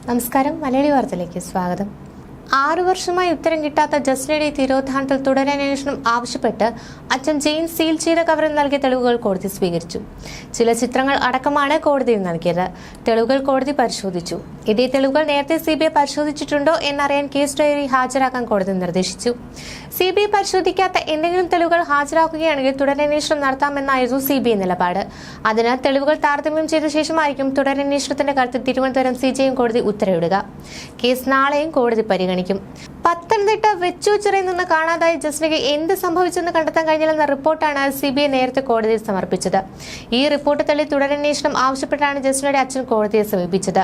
നമസ്കാരം. മലയാളി വാർത്തയിലേക്ക് സ്വാഗതം. 6 വർഷമായി ഉത്തരം കിട്ടാത്ത ജസ്നയുടെ തിരോധാനത്തിൽ തുടരന്വേഷണം ആവശ്യപ്പെട്ട് അച്ഛൻ ജെയിൻ സീൽ ചെയ്ത കവറിൽ നൽകിയ തെളിവുകൾ കോടതി സ്വീകരിച്ചു. ചില ചിത്രങ്ങൾ അടക്കമാണ് കോടതിയിൽ നൽകിയത്. തെളിവുകൾ കോടതി പരിശോധിച്ചു. ഇതേ തെളിവുകൾ നേരത്തെ CBI പരിശോധിച്ചിട്ടുണ്ടോ എന്നറിയാൻ കേസ് ഡയറി ഹാജരാക്കാൻ കോടതി നിർദ്ദേശിച്ചു. CBI പരിശോധിക്കാത്ത എന്തെങ്കിലും തെളിവുകൾ ഹാജരാക്കുകയാണെങ്കിൽ തുടരന്വേഷണം നടത്താമെന്നായിരുന്നു CBI നിലപാട്. അതിനാൽ തെളിവുകൾ താരതമ്യം ചെയ്ത ശേഷമായിരിക്കും തുടരന്വേഷണത്തിന്റെ കാര്യത്തിൽ തിരുവനന്തപുരം CJM കോടതി ഉത്തരവിടുക. കേസ് നാളെയും കോടതി പരിഗണിക്കും. പത്തനംതിട്ട വെച്ചൂച്ചിറയിൽ നിന്ന് കാണാതായ ജസ്നയ്ക്ക് എന്ത് സംഭവിച്ചെന്ന് കണ്ടെത്താൻ കഴിഞ്ഞില്ലെന്ന റിപ്പോർട്ടാണ് CBI നേരത്തെ കോടതിയിൽ സമർപ്പിച്ചത്. ഈ റിപ്പോർട്ട് തള്ളി തുടരന്വേഷണം ആവശ്യപ്പെട്ടാണ് ജസ്നയുടെ അച്ഛൻ കോടതിയെ സമീപിച്ചത്.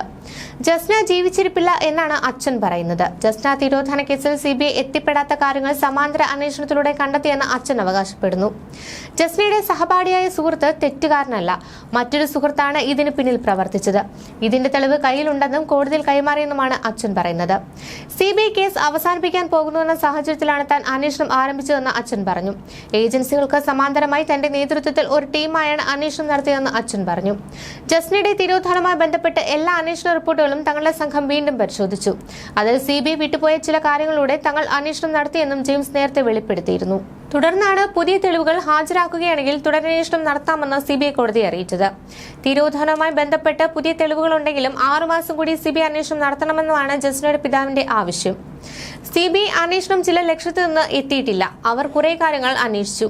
ജസ്ന ജീവിച്ചിരിപ്പില്ല എന്നാണ് അച്ഛൻ പറയുന്നത്. ജസ്ന തിരോധാന കേസിൽ CBI എത്തിപ്പെടാത്ത കാര്യങ്ങൾ സമാന്തര അന്വേഷണത്തിലൂടെ കണ്ടെത്തിയെന്ന് അച്ഛൻ അവകാശപ്പെടുന്നു. ജസ്നയുടെ സഹപാഠിയായ സുഹൃത്ത് തെറ്റുകാരനല്ല, മറ്റൊരു സുഹൃത്താണ് ഇതിന് പിന്നിൽ പ്രവർത്തിച്ചത്. ഇതിന്റെ തെളിവ് കയ്യിലുണ്ടെന്നും കോടതിയിൽ കൈമാറിയെന്നുമാണ് അച്ഛൻ പറയുന്നത്. CBI കേസ് അവസാനിപ്പിക്കാൻ പോകുന്നുവെന്ന സാഹചര്യത്തിലാണ് താൻ അന്വേഷണം ആരംഭിച്ചതെന്ന് അച്ഛൻ പറഞ്ഞു. ഏജൻസികൾക്ക് സമാന്തരമായി തന്റെ നേതൃത്വത്തിൽ ഒരു ടീമായാണ് അന്വേഷണം നടത്തിയതെന്ന് അച്ഛൻ പറഞ്ഞു. ജസ്നയുടെ തിരോധാനവുമായി ബന്ധപ്പെട്ട് എല്ലാ അന്വേഷണ റിപ്പോർട്ടുകളും തങ്ങളുടെ സംഘം വീണ്ടും പരിശോധിച്ചു. അതിൽ CBI വിട്ടുപോയ ചില കാര്യങ്ങളിലൂടെ തങ്ങൾ അന്വേഷണം നടത്തിയെന്നും ജെയിംസ് നേരത്തെ വെളിപ്പെടുത്തിയിരുന്നു. തുടർന്നാണ് പുതിയ തെളിവുകൾ ഹാജരാക്കുകയാണെങ്കിൽ തുടരന്വേഷണം നടത്താമെന്ന് CBI കോടതിയെ അറിയിച്ചത്. തിരോധാനവുമായി ബന്ധപ്പെട്ട് പുതിയ തെളിവുകളുണ്ടെങ്കിലും 6 മാസം കൂടി CBI അന്വേഷണം നടത്തണമെന്നാണ് ജസ്നയുടെ പിതാവിന്റെ ആവശ്യം. CBI അന്വേഷണം ചില ലക്ഷ്യത്തിൽ നിന്ന് എത്തിയിട്ടില്ല. അവർ കുറെ കാര്യങ്ങൾ അന്വേഷിച്ചു.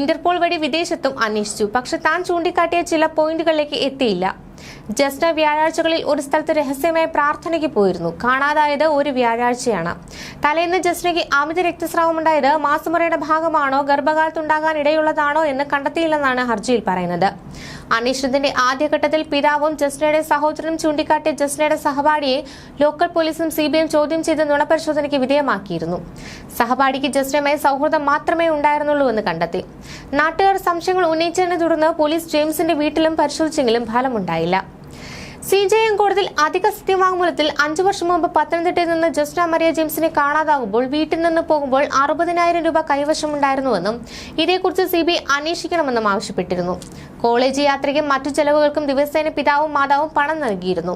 ഇന്റർപോൾ വഴി വിദേശത്തും അന്വേഷിച്ചു. പക്ഷെ താൻ ചൂണ്ടിക്കാട്ടിയ ചില പോയിന്റുകളിലേക്ക് എത്തിയില്ല. ജസ്ന വ്യാഴാഴ്ചകളിൽ ഒരു സ്ഥലത്ത് രഹസ്യമായ പ്രാർത്ഥനയ്ക്ക് പോയിരുന്നു. കാണാതായത് ഒരു വ്യാഴാഴ്ചയാണ്. തലേന്ന് ജസ്നയ്ക്ക് അമിത രക്തസ്രാവമുണ്ടായത് മാസമുറയുടെ ഭാഗമാണോ ഗർഭകാലത്തുണ്ടാകാൻ ഇടയുള്ളതാണോ എന്ന് കണ്ടെത്തിയില്ലെന്നാണ് ഹർജിയിൽ പറയുന്നത്. അന്വേഷണത്തിന്റെ ആദ്യഘട്ടത്തിൽ പിതാവും ജസ്നയുടെ സഹോദരനും ചൂണ്ടിക്കാട്ടിയ ജസ്നയുടെ സഹപാഠിയെ ലോക്കൽ പോലീസും CBIയും ചോദ്യം ചെയ്ത് നുണപരിശോധനയ്ക്ക് വിധേയമാക്കിയിരുന്നു. സഹപാഠിക്ക് ജസ്നയുമായി സൗഹൃദം മാത്രമേ ഉണ്ടായിരുന്നുള്ളൂ എന്ന് കണ്ടെത്തി. നാട്ടുകാർ സംശയങ്ങൾ ഉന്നയിച്ചതിനെ തുടർന്ന് പോലീസ് ജെയിംസിന്റെ വീട്ടിലും പരിശോധിച്ചെങ്കിലും ഫലമുണ്ടായില്ല. CJM കോടതിയിൽ അധിക സത്യവാങ്മൂലത്തിൽ 5 വർഷം മുമ്പ് പത്തനംതിട്ടയിൽ നിന്ന് ജസ്ന മരിയ ജെയിംസിനെ കാണാതാകുമ്പോൾ വീട്ടിൽ നിന്ന് പോകുമ്പോൾ 60,000 രൂപ കൈവശമുണ്ടായിരുന്നുവെന്നും ഇതേക്കുറിച്ച് CBI അന്വേഷിക്കണമെന്നും ആവശ്യപ്പെട്ടിരുന്നു. കോളേജ് യാത്രയ്ക്കും മറ്റു ചെലവുകൾക്കും ദിവസേന പിതാവും മാതാവും പണം നൽകിയിരുന്നു.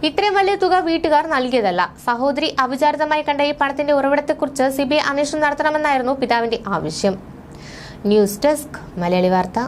ഇത്രയും വലിയ തുക വീട്ടുകാർ നൽകിയതല്ല. സഹോദരി അവിചാരിതമായി കണ്ട ഈ പണത്തിന്റെ ഉറവിടത്തെക്കുറിച്ച് CBI അന്വേഷണം നടത്തണമെന്നായിരുന്നു പിതാവിന്റെ ആവശ്യം. ന്യൂസ് ഡെസ്ക്, മലയാളി വാർത്ത.